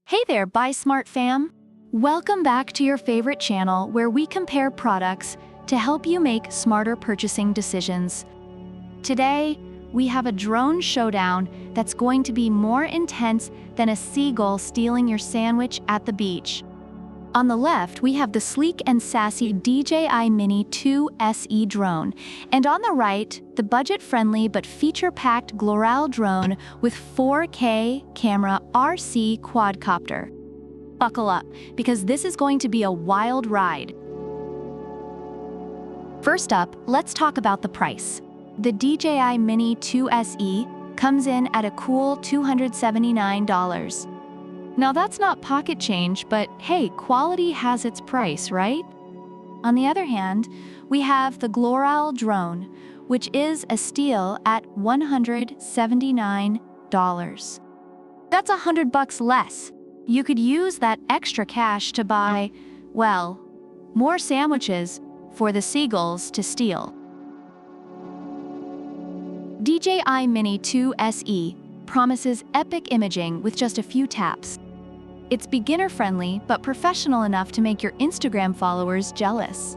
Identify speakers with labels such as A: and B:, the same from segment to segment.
A: Hey there, Buy Smart fam! Welcome back to your favorite channel where we compare products to help you make smarter purchasing decisions. Today, we have a drone showdown that's going to be more intense than a seagull stealing your sandwich at the beach. On the left, we have the sleek and sassy DJI Mini 2 SE drone, and on the right, the budget-friendly but feature-packed Gloral drone with 4K camera RC Quadcopter. Buckle up, because this is going to be a wild ride. First up, let's talk about the price. The DJI Mini 2 SE comes in at a cool $279. Now that's not pocket change, but hey, quality has its price, right? On the other hand, we have the Gloral drone, which is a steal at $179. That's $100 less. You could use that extra cash to buy, well, more sandwiches for the seagulls to steal. DJI Mini 2 SE promises epic imaging with just a few taps. It's beginner-friendly but professional enough to make your Instagram followers jealous.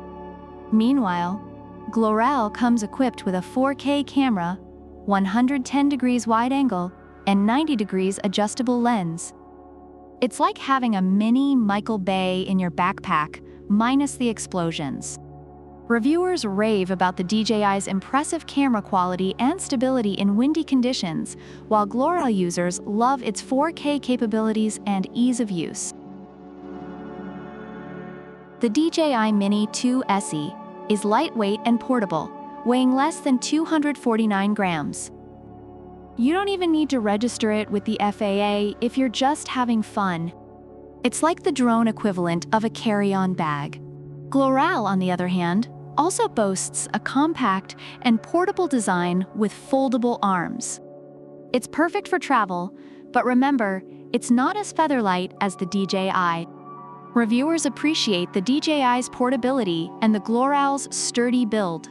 A: Meanwhile, Gloral comes equipped with a 4K camera, 110 degrees wide angle, and 90 degrees adjustable lens. It's like having a mini Michael Bay in your backpack, minus the explosions. Reviewers rave about the DJI's impressive camera quality and stability in windy conditions, while Gloral users love its 4K capabilities and ease of use. The DJI Mini 2 SE is lightweight and portable, weighing less than 249 grams. You don't even need to register it with the FAA if you're just having fun. It's like the drone equivalent of a carry-on bag. Gloral, on the other hand, also boasts a compact and portable design with foldable arms. It's perfect for travel, but remember, it's not as featherlight as the DJI. Reviewers appreciate the DJI's portability and the Gloral's sturdy build.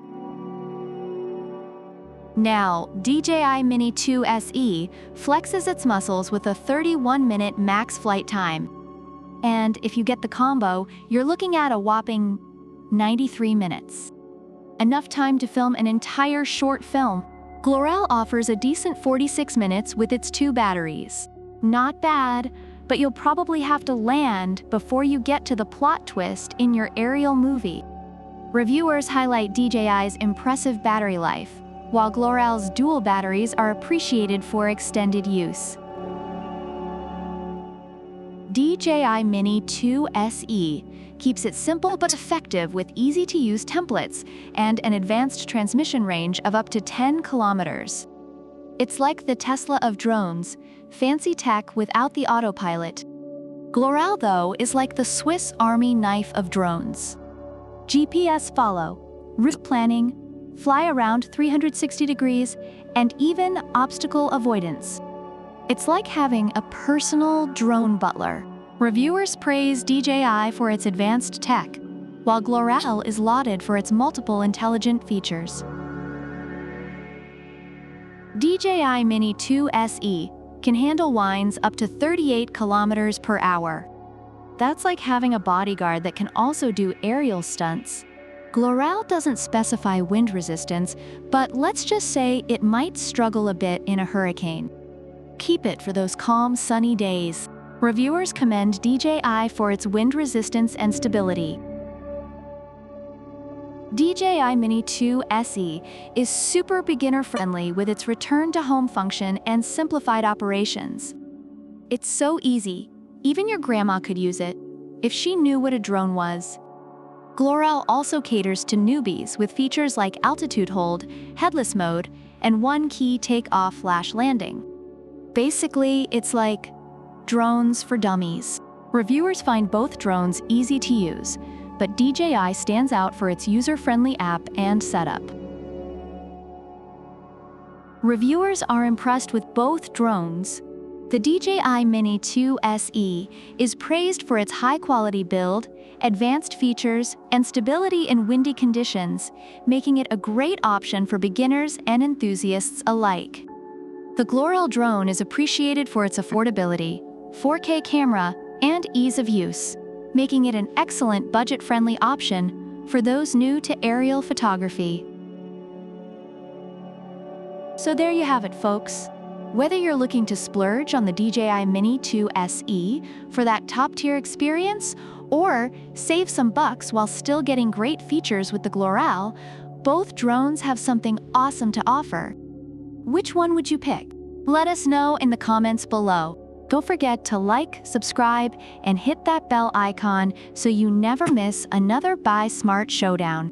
A: Now, DJI Mini 2 SE flexes its muscles with a 31-minute max flight time. And if you get the combo, you're looking at a whopping 93 minutes. Enough time to film an entire short film. Gloral offers a decent 46 minutes with its 2 batteries. Not bad, but you'll probably have to land before you get to the plot twist in your aerial movie. Reviewers highlight DJI's impressive battery life, while Gloral's dual batteries are appreciated for extended use. DJI Mini 2 SE keeps it simple but effective with easy-to-use templates and an advanced transmission range of up to 10 kilometers. It's like the Tesla of drones, fancy tech without the autopilot. Gloral, though, is like the Swiss Army knife of drones. GPS follow, route planning, fly around 360 degrees, and even obstacle avoidance. It's like having a personal drone butler. Reviewers praise DJI for its advanced tech, while Gloral is lauded for its multiple intelligent features. DJI Mini 2 SE can handle winds up to 38 kilometers per hour. That's like having a bodyguard that can also do aerial stunts. Gloral doesn't specify wind resistance, but let's just say it might struggle a bit in a hurricane. Keep it for those calm, sunny days. Reviewers commend DJI for its wind resistance and stability. DJI Mini 2 SE is super beginner-friendly with its return-to-home function and simplified operations. It's so easy, even your grandma could use it, if she knew what a drone was. Gloral also caters to newbies with features like altitude hold, headless mode, and one-key takeoff/landing. Basically, it's like drones for dummies. Reviewers find both drones easy to use, but DJI stands out for its user-friendly app and setup. Reviewers are impressed with both drones. The DJI Mini 2 SE is praised for its high-quality build, advanced features, and stability in windy conditions, making it a great option for beginners and enthusiasts alike. The Gloral drone is appreciated for its affordability, 4K camera, and ease of use, making it an excellent budget-friendly option for those new to aerial photography. So there you have it, folks. Whether you're looking to splurge on the DJI Mini 2 SE for that top-tier experience, or save some bucks while still getting great features with the Gloral, both drones have something awesome to offer. Which one would you pick? Let us know in the comments below. Don't forget to like, subscribe, and hit that bell icon so you never miss another Buy Smart showdown.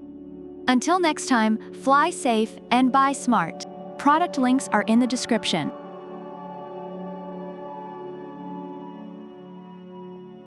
A: Until next time, fly safe and buy smart. Product links are in the description.